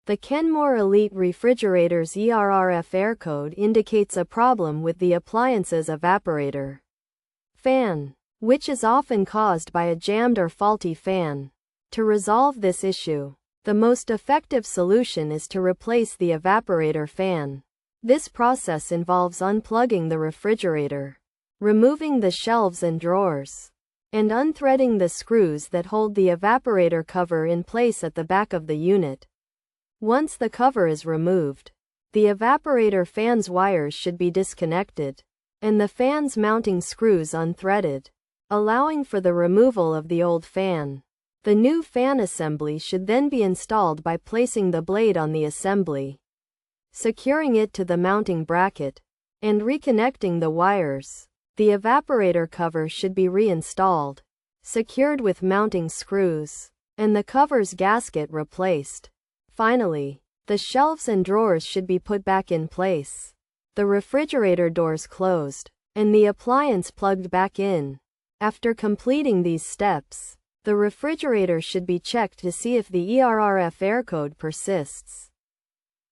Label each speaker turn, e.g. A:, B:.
A: The Kenmore Elite refrigerator's ERRF error code indicates a problem with the appliance's evaporator fan, which is often caused by a jammed or faulty fan. To resolve this issue, the most effective solution is to replace the evaporator fan. This process involves unplugging the refrigerator, removing the shelves and drawers, and unthreading the screws that hold the evaporator cover in place at the back of the unit. Once the cover is removed, the evaporator fan's wires should be disconnected, and the fan's mounting screws unthreaded, allowing for the removal of the old fan. The new fan assembly should then be installed by placing the blade on the assembly, securing it to the mounting bracket, and reconnecting the wires. The evaporator cover should be reinstalled, secured with mounting screws, and the cover's gasket replaced. Finally, the shelves and drawers should be put back in place, the refrigerator doors closed, and the appliance plugged back in. After completing these steps, the refrigerator should be checked to see if the ERRF error code persists.